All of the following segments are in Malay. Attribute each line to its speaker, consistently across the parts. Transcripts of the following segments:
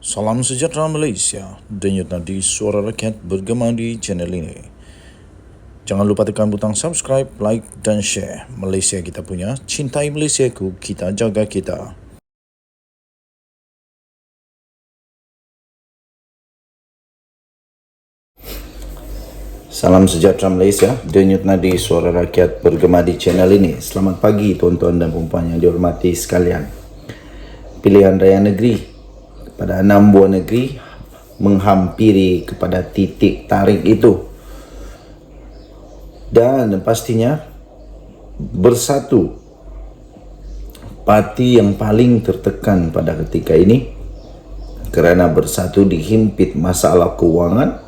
Speaker 1: Salam sejahtera Malaysia, denyut nadi suara rakyat bergema di channel ini. Jangan lupa tekan butang subscribe, like dan share. Malaysia kita punya, cintai Malaysiaku, kita jaga kita. Salam sejahtera Malaysia, denyut nadi suara rakyat bergema di channel ini. Selamat pagi tuan-tuan dan puan yang dihormati sekalian. Pilihan raya negeri pada 6 buah negeri menghampiri kepada titik tarik itu. Dan pastinya Bersatu, parti yang paling tertekan pada ketika ini kerana Bersatu dihimpit masalah kewangan,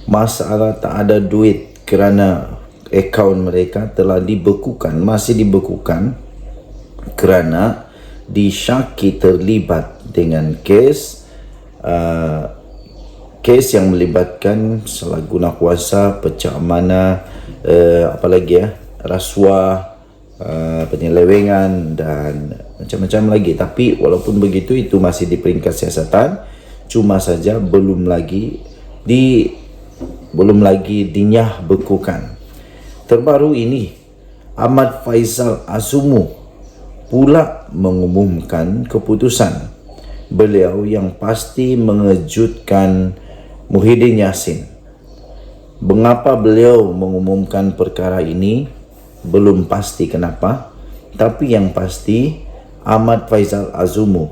Speaker 1: masalah tak ada duit kerana akaun mereka telah dibekukan, masih dibekukan kerana disyaki terlibat dengan kes yang melibatkan salah guna kuasa, pecah amanah, rasuah, penyelewengan dan macam-macam lagi. Tapi walaupun begitu, itu masih di peringkat siasatan, cuma saja belum lagi dinyah bekukan. Terbaru ini Ahmad Faizal Azumu pula mengumumkan keputusan. Beliau yang pasti mengejutkan Muhyiddin Yassin. Mengapa beliau mengumumkan perkara ini belum pasti kenapa, tapi yang pasti Ahmad Faizal Azumu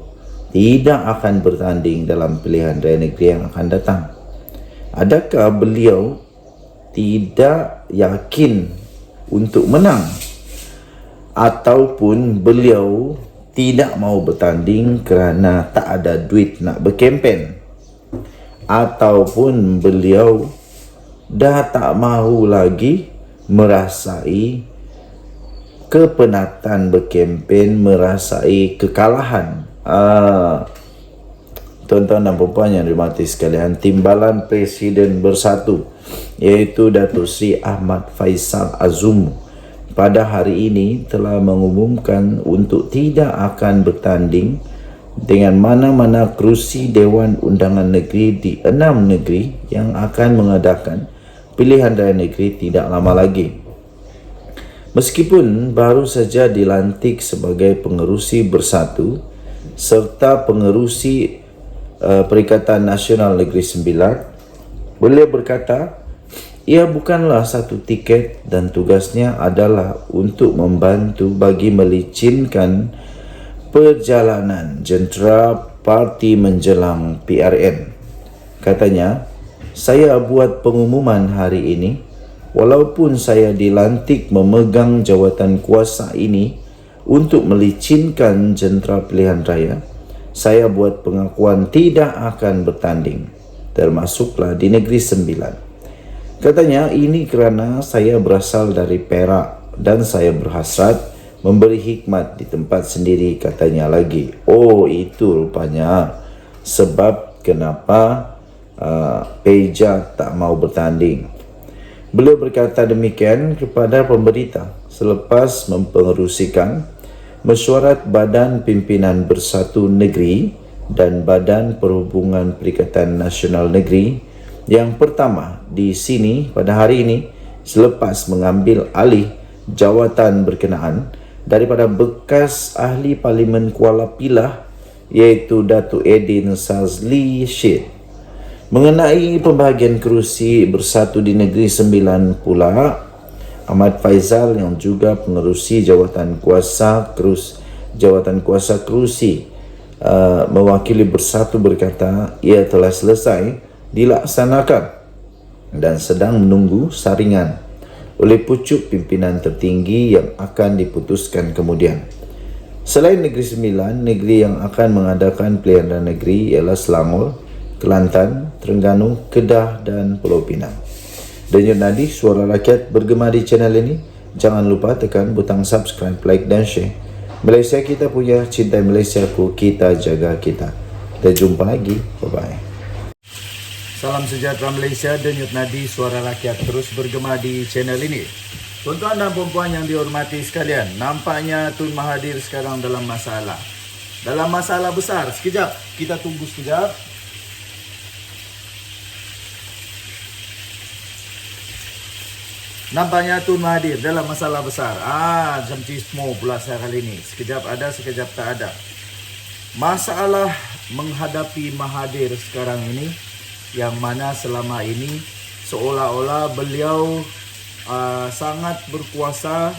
Speaker 1: tidak akan bertanding dalam pilihan raya negeri yang akan datang. Adakah beliau tidak yakin untuk menang, ataupun beliau tidak mau bertanding kerana tak ada duit nak berkempen, ataupun beliau dah tak mahu lagi merasai kepenatan berkempen, merasai kekalahan. Tuan-tuan dan puan yang dihormati sekalian, timbalan Presiden Bersatu iaitu Datuk Seri Ahmad Faizal Azumu pada hari ini telah mengumumkan untuk tidak akan bertanding dengan mana-mana kerusi Dewan Undangan Negeri di 6 negeri yang akan mengadakan pilihan raya negeri tidak lama lagi. Meskipun baru saja dilantik sebagai pengerusi Bersatu serta pengerusi Perikatan Nasional Negeri Sembilan, beliau berkata ia bukanlah satu tiket dan tugasnya adalah untuk membantu bagi melicinkan perjalanan jentera parti menjelang PRN. Katanya, saya buat pengumuman hari ini, walaupun saya dilantik memegang jawatan kuasa ini untuk melicinkan jentera pilihan raya, saya buat pengakuan tidak akan bertanding, termasuklah di Negeri Sembilan. Katanya ini kerana saya berasal dari Perak dan saya berhasrat memberi hikmat di tempat sendiri, katanya lagi. Oh, itu rupanya sebab kenapa Peja tak mau bertanding. Beliau berkata demikian kepada pemberita selepas mempengerusikan mesyuarat Badan Pimpinan Bersatu Negeri dan Badan Perhubungan Perikatan Nasional Negeri yang pertama di sini pada hari ini selepas mengambil alih jawatan berkenaan daripada bekas Ahli Parlimen Kuala Pilah iaitu Datuk Edin Sazli Syed. Mengenai pembahagian kerusi Bersatu di Negeri Sembilan pula, Ahmad Faizal yang juga pengerusi jawatan kuasa kerusi mewakili Bersatu berkata ia telah selesai dilaksanakan dan sedang menunggu saringan oleh pucuk pimpinan tertinggi yang akan diputuskan kemudian. Selain Negeri Sembilan, negeri yang akan mengadakan pilihan raya negeri ialah Selangor, Kelantan, Terengganu, Kedah dan Pulau Pinang. Denyut nadi suara rakyat bergema di channel ini. Jangan lupa tekan butang subscribe, like dan share. Malaysia kita punya, cintai Malaysiaku, kita jaga kita. Kita jumpa lagi. Bye-bye. Salam sejahtera Malaysia, denyut nadi suara rakyat terus bergema di channel ini. Tuan-tuan dan puan yang dihormati sekalian, nampaknya Tun Mahathir sekarang dalam masalah besar. Sekejap, kita tunggu sekejap. Nampaknya Tun Mahathir dalam masalah besar. Jamcismo pula saya kali ini. Sekejap ada, sekejap tak ada. Masalah menghadapi Mahathir sekarang ini, yang mana selama ini seolah-olah beliau sangat berkuasa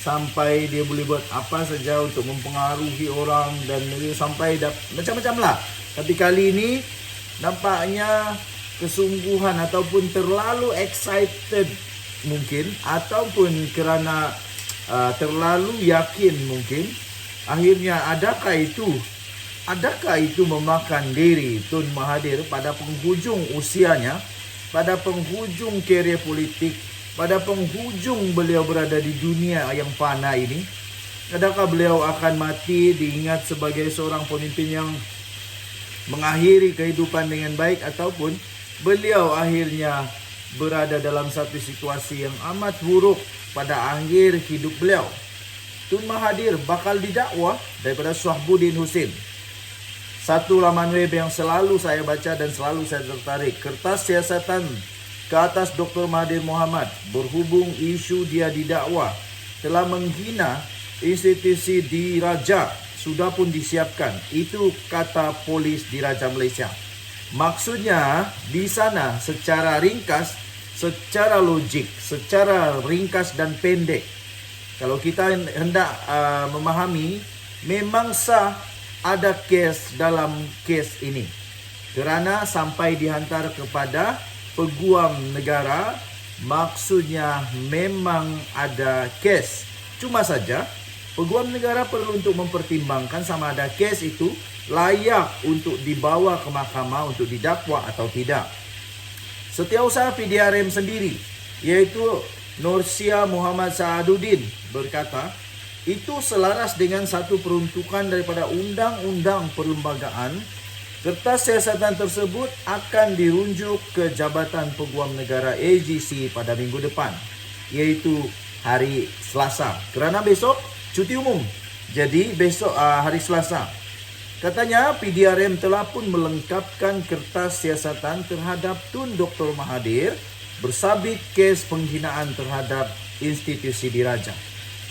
Speaker 1: sampai dia boleh buat apa saja untuk mempengaruhi orang dan sampai macam-macam lah. Tapi kali ini nampaknya kesungguhan ataupun terlalu excited mungkin, ataupun kerana terlalu yakin mungkin, akhirnya adakah itu memakan diri Tun Mahathir pada penghujung usianya, pada penghujung karier politik, pada penghujung beliau berada di dunia yang fana ini. Adakah beliau akan mati diingat sebagai seorang pemimpin yang mengakhiri kehidupan dengan baik, ataupun beliau akhirnya berada dalam satu situasi yang amat buruk pada akhir hidup beliau. Tun Mahathir bakal didakwa daripada Syahbuddin Hussein. Satu laman web yang selalu saya baca dan selalu saya tertarik. Kertas siasatan ke atas Dr. Mahathir Mohamad berhubung isu dia didakwa telah menghina institusi diraja sudah pun disiapkan. Itu kata polis diraja Malaysia. Maksudnya di sana secara ringkas, secara logik, secara ringkas dan pendek, kalau kita hendak memahami, memang sah ada kes dalam kes ini. Kerana sampai dihantar kepada peguam negara, maksudnya memang ada kes. Cuma saja peguam negara perlu untuk mempertimbangkan sama ada kes itu layak untuk dibawa ke mahkamah untuk didakwa atau tidak. Setiausaha PDRM sendiri, iaitu Nursia Muhammad Saaduddin, berkata itu selaras dengan satu peruntukan daripada Undang-Undang Perlembagaan. Kertas siasatan tersebut akan dirujuk ke Jabatan Peguam Negara AGC pada minggu depan, iaitu hari Selasa. Kerana besok cuti umum, jadi besok hari Selasa. Katanya PDRM telah pun melengkapkan kertas siasatan terhadap Tun Dr. Mahathir bersabit kes penghinaan terhadap institusi diraja.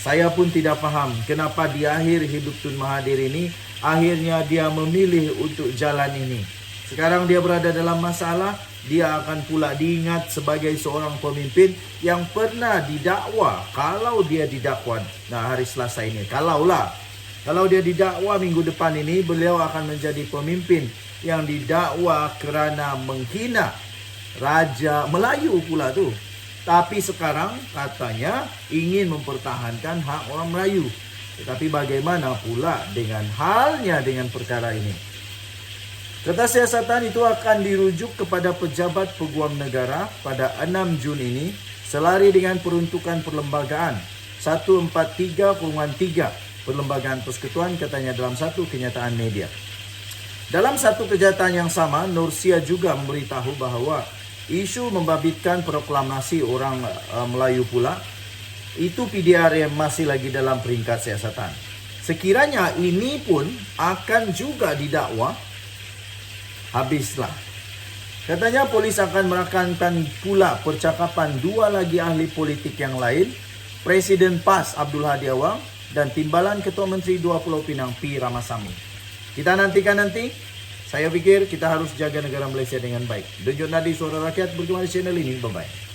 Speaker 1: Saya pun tidak faham kenapa di akhir hidup Tun Mahathir ini akhirnya dia memilih untuk jalan ini. Sekarang dia berada dalam masalah, dia akan pula diingat sebagai seorang pemimpin yang pernah didakwa. Kalau dia didakwa hari Selasa ini, kalau dia didakwa minggu depan ini, beliau akan menjadi pemimpin yang didakwa kerana menghina Raja Melayu pula tu. Tapi sekarang katanya ingin mempertahankan hak orang Melayu. Tetapi bagaimana pula dengan halnya dengan perkara ini? Kertas siasatan itu akan dirujuk kepada pejabat peguam negara pada 6 Jun ini selari dengan peruntukan perlembagaan 143-3 Perlembagaan Persekutuan, katanya dalam satu kenyataan media. Dalam satu kenyataan yang sama, Nursia juga memberitahu bahawa isu membabitkan proklamasi orang Melayu pula, itu PDRM masih lagi dalam peringkat siasatan. Sekiranya ini pun akan juga didakwa, habislah. Katanya polis akan merakamkan pula percakapan dua lagi ahli politik yang lain, Presiden PAS Abdul Hadi Awang dan Timbalan Ketua Menteri Dua Pulau Pinang P. Ramasamy. Kita nantikan nanti. Saya pikir kita harus jaga negara Malaysia dengan baik. Dejot Nadi Suara Rakyat bergema di channel ini. Bye-bye.